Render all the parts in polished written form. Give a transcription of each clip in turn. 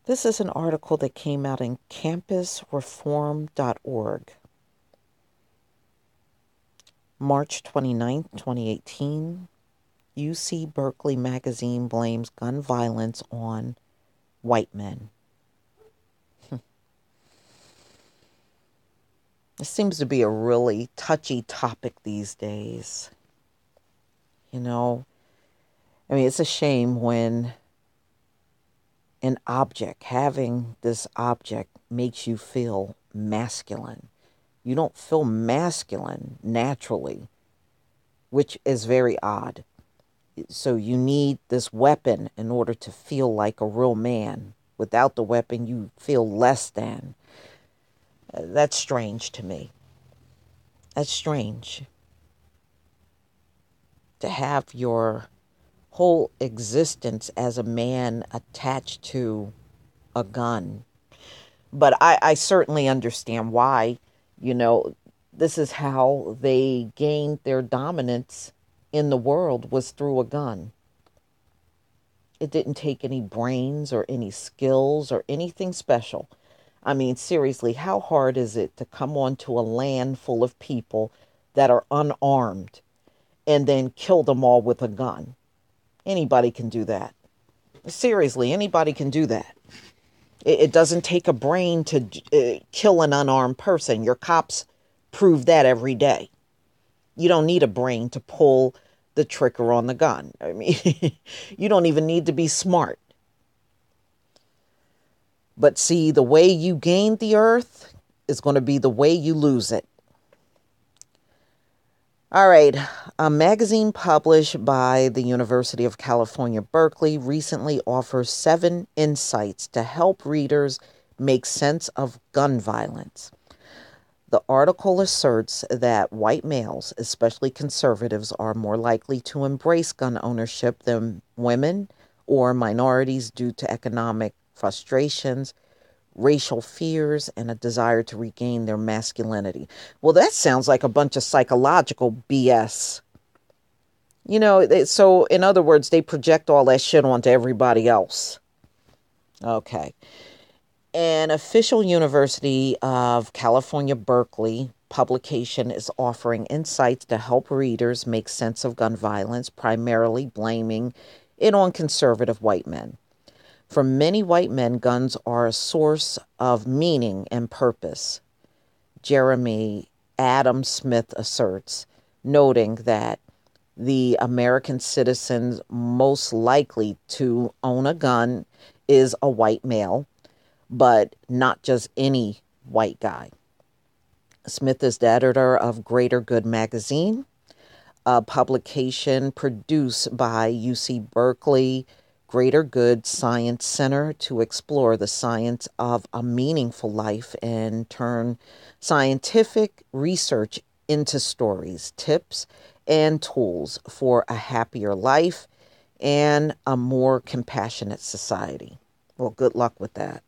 This is an article that came out in campusreform.org, March 29th, 2018. UC Berkeley Magazine blames gun violence on white men. This seems to be a really touchy topic these days. You know, I mean, it's a shame when having this object makes you feel masculine. You don't feel masculine naturally, which is very odd. So you need this weapon in order to feel like a real man. Without the weapon, you feel less than. That's strange to me. That's strange. To have your whole existence as a man attached to a gun. But I certainly understand why. You know, this is how they gained their dominance in the world, was through a gun. It didn't take any brains or any skills or anything special. I mean, seriously, how hard is it to come onto a land full of people that are unarmed and then kill them all with a gun? Anybody can do that. Seriously, anybody can do that. It doesn't take a brain to kill an unarmed person. Your cops prove that every day. You don't need a brain to pull the trigger on the gun. I mean, you don't even need to be smart. But see, the way you gain the earth is going to be the way you lose it. All right. A magazine published by the University of California, Berkeley recently offers 7 insights to help readers make sense of gun violence. The article asserts that white males, especially conservatives, are more likely to embrace gun ownership than women or minorities due to economic frustrations, racial fears, and a desire to regain their masculinity. Well, that sounds like a bunch of psychological BS. You know, so in other words, they project all that shit onto everybody else. Okay. An official University of California, Berkeley publication is offering insights to help readers make sense of gun violence, primarily blaming it on conservative white men. For many white men, guns are a source of meaning and purpose, Jeremy Adam Smith asserts, noting that the American citizens most likely to own a gun is a white male, but not just any white guy. Smith is the editor of Greater Good magazine, a publication produced by UC Berkeley Greater Good Science Center to explore the science of a meaningful life and turn scientific research into stories, tips, and tools for a happier life and a more compassionate society. Well, good luck with that.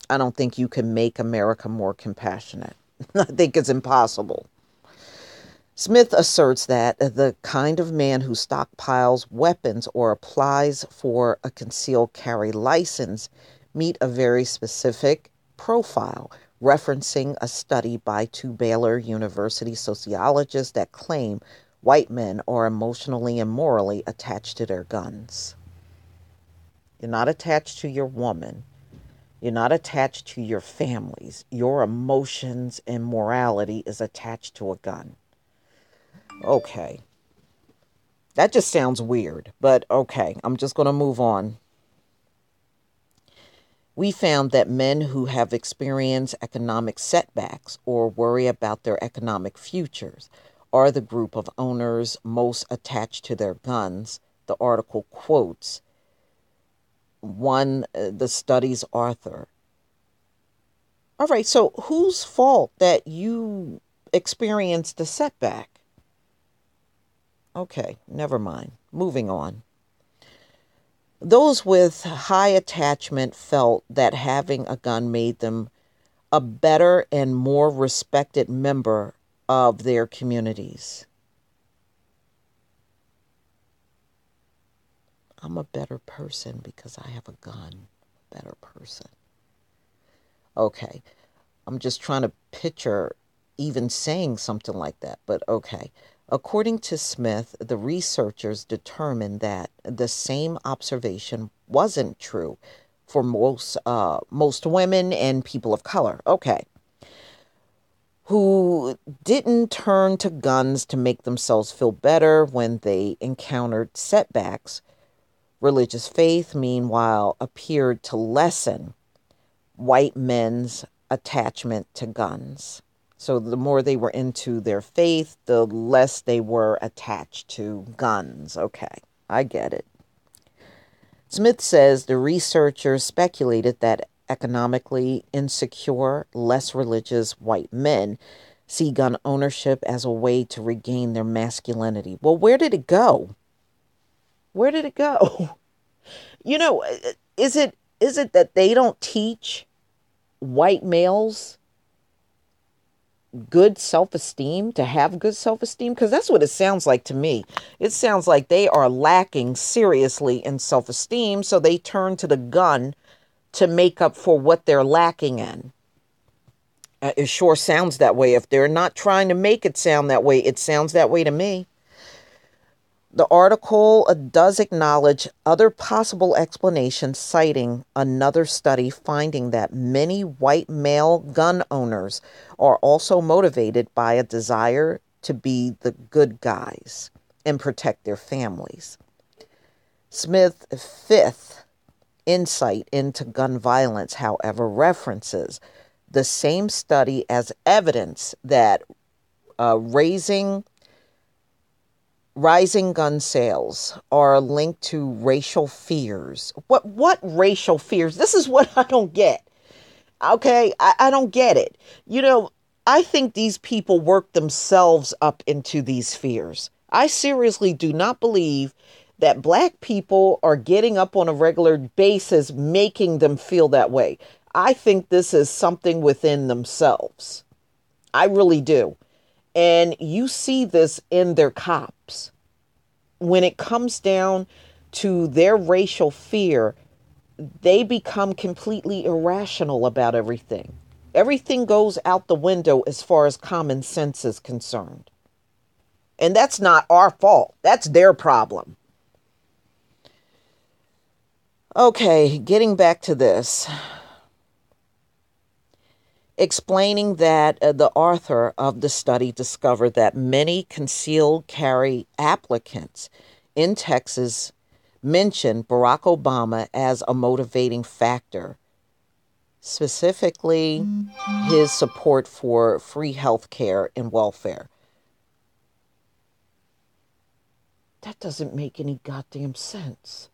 I don't think you can make America more compassionate. I think it's impossible. Smith asserts that the kind of man who stockpiles weapons or applies for a concealed carry license meet a very specific profile, referencing a study by 2 Baylor University sociologists that claim white men are emotionally and morally attached to their guns. You're not attached to your woman. You're not attached to your families. Your emotions and morality is attached to a gun. Okay. That just sounds weird, but okay. I'm just going to move on. We found that men who have experienced economic setbacks or worry about their economic futures are the group of owners most attached to their guns. The article quotes the study's author. All right, so whose fault that you experienced a setback? Okay, never mind. Moving on. Those with high attachment felt that having a gun made them a better and more respected member of their communities. I'm a better person because I have a gun. better person. Okay. I'm just trying to picture even saying something like that, but okay. According to Smith, the researchers determined that the same observation wasn't true for most women and people of color. Okay. Who didn't turn to guns to make themselves feel better when they encountered setbacks. Religious faith, meanwhile, appeared to lessen white men's attachment to guns. So the more they were into their faith, the less they were attached to guns. Okay, I get it. Smith says the researchers speculated that economically insecure, less religious white men see gun ownership as a way to regain their masculinity. Well, where did it go? Where did it go? You know, is it that they don't teach white males good self-esteem, to have good self-esteem? Because that's what it sounds like to me. It sounds like they are lacking seriously in self-esteem, so they turn to the gun to make up for what they're lacking in. It sure sounds that way. If they're not trying to make it sound that way, it sounds that way to me. The article does acknowledge other possible explanations, citing another study finding that many white male gun owners are also motivated by a desire to be the good guys and protect their families. Smith's fifth insight into gun violence, however, references the same study as evidence that rising gun sales are linked to racial fears. What racial fears? This is what I don't get. Okay, I don't get it. You know, I think these people work themselves up into these fears. I seriously do not believe that black people are getting up on a regular basis making them feel that way. I think this is something within themselves. I really do. And you see this in their cops. When it comes down to their racial fear, they become completely irrational about everything. Everything goes out the window as far as common sense is concerned. And that's not our fault. That's their problem. Okay, getting back to this. Explaining that the author of the study discovered that many concealed carry applicants in Texas mentioned Barack Obama as a motivating factor, specifically his support for free health care and welfare. That doesn't make any goddamn sense.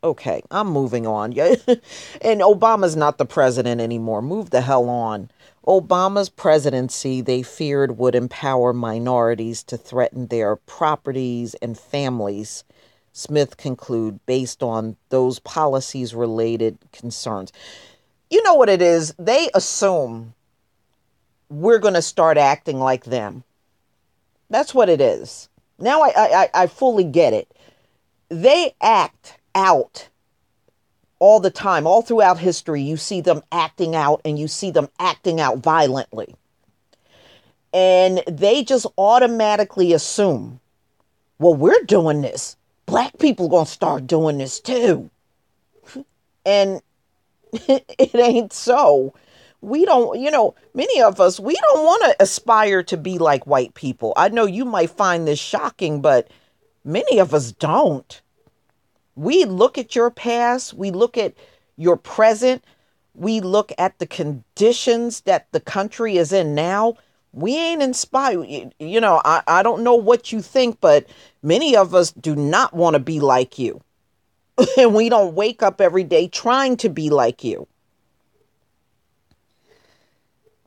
Okay, I'm moving on. And Obama's not the president anymore. Move the hell on. Obama's presidency, they feared, would empower minorities to threaten their properties and families, Smith concluded, based on those policies related concerns. You know what it is? They assume we're going to start acting like them. That's what it is. Now I fully get it. They act out all the time. All throughout history, you see them acting out, and you see them acting out violently. And they just automatically assume, well, we're doing this. Black people going to start doing this too. And it ain't so. We don't, many of us, we don't want to aspire to be like white people. I know you might find this shocking, but many of us don't. We look at your past, we look at your present, we look at the conditions that the country is in now. We ain't inspired. I don't know what you think, but many of us do not want to be like you. And we don't wake up every day trying to be like you.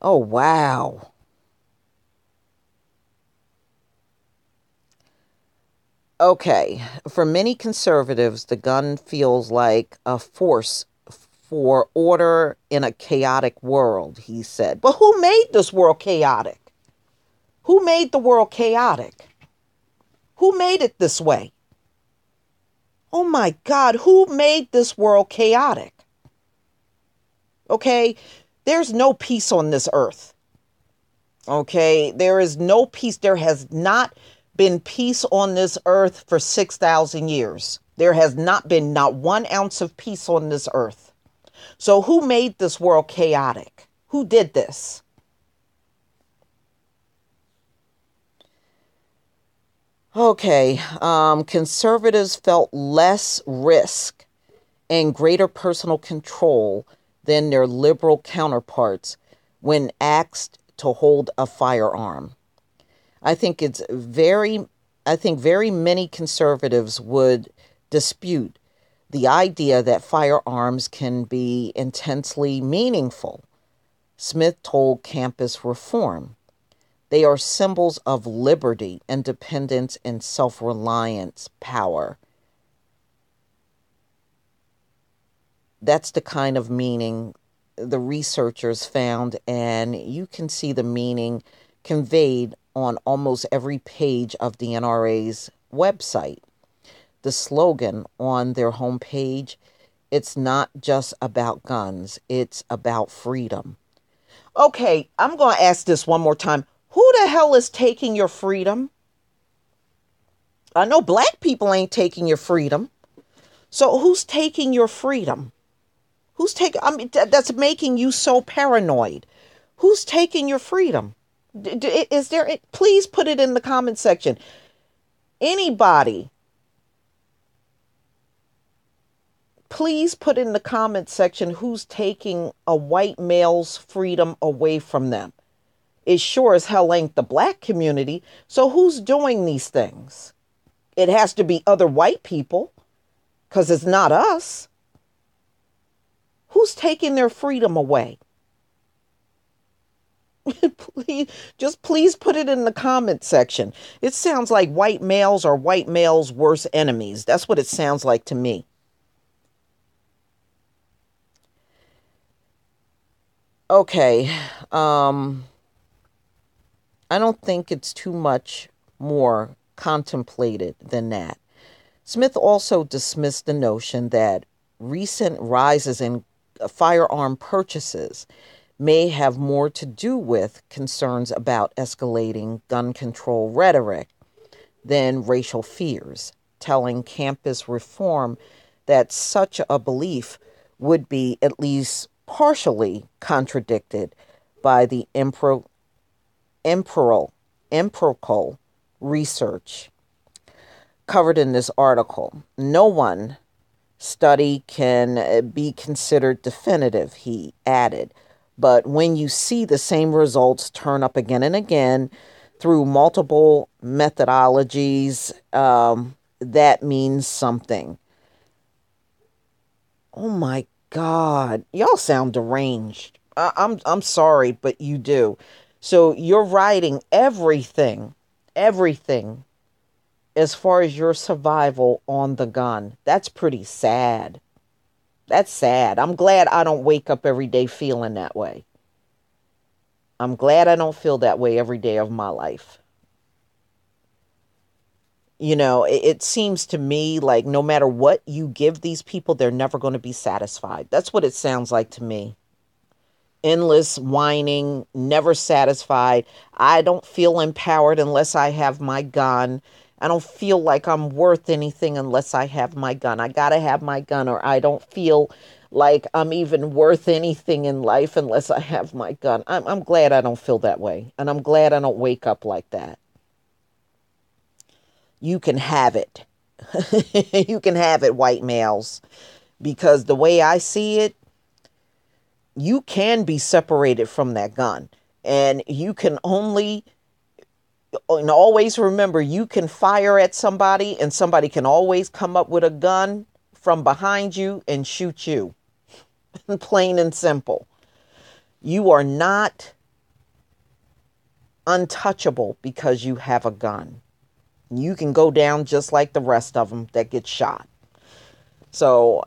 Oh, wow. Okay, for many conservatives, the gun feels like a force for order in a chaotic world, he said. But who made this world chaotic? Who made the world chaotic? Who made it this way? Oh my God, who made this world chaotic? Okay, there's no peace on this earth. Okay, there is no peace. There has not been peace on this earth for 6,000 years. There has not been not 1 ounce of peace on this earth. So who made this world chaotic? Who did this? Okay, conservatives felt less risk and greater personal control than their liberal counterparts when asked to hold a firearm. I think it's very, I think very many conservatives would dispute the idea that firearms can be intensely meaningful. Smith told Campus Reform, they are symbols of liberty, independence, and self-reliance, power. That's the kind of meaning the researchers found, and you can see the meaning conveyed on almost every page of the NRA's website. The slogan on their homepage, it's not just about guns, it's about freedom. Okay, I'm going to ask this one more time. Who the hell is taking your freedom? I know black people ain't taking your freedom. So who's taking your freedom? Who's taking, I mean, that's making you so paranoid. Who's taking your freedom? Is there, please put it in the comment section. Anybody, please put in the comment section who's taking a white male's freedom away from them. It sure as hell ain't the black community. So who's doing these things? It has to be other white people, because it's not us. Who's taking their freedom away? please put it in the comment section. It sounds like white males are white males' worst enemies. That's what it sounds like to me. Okay. I don't think it's too much more contemplated than that. Smith also dismissed the notion that recent rises in firearm purchases may have more to do with concerns about escalating gun control rhetoric than racial fears, telling Campus Reform that such a belief would be at least partially contradicted by the empirical research covered in this article. No one study can be considered definitive, he added. But when you see the same results turn up again and again through multiple methodologies, that means something. Oh my God, y'all sound deranged. I'm sorry, but you do. So you're writing everything as far as your survival on the gun. That's pretty sad. That's sad. I'm glad I don't wake up every day feeling that way. I'm glad I don't feel that way every day of my life. You know, it seems to me like no matter what you give these people, they're never going to be satisfied. That's what it sounds like to me. Endless whining, never satisfied. I don't feel empowered unless I have my gun. I don't feel like I'm worth anything unless I have my gun. I got to have my gun, or I don't feel like I'm even worth anything in life unless I have my gun. I'm glad I don't feel that way. And I'm glad I don't wake up like that. You can have it. You can have it, white males. Because the way I see it, you can be separated from that gun. And you can only, and always remember, you can fire at somebody and somebody can always come up with a gun from behind you and shoot you. Plain and simple. You are not untouchable because you have a gun. You can go down just like the rest of them that get shot. So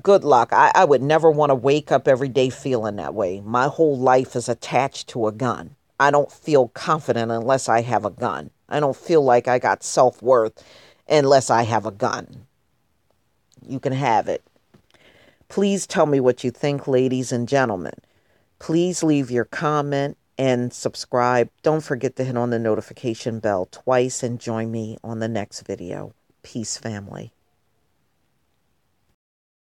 good luck. I would never want to wake up every day feeling that way. My whole life is attached to a gun. I don't feel confident unless I have a gun. I don't feel like I got self-worth unless I have a gun. You can have it. Please tell me what you think, ladies and gentlemen. Please leave your comment and subscribe. Don't forget to hit on the notification bell twice and join me on the next video. Peace, family.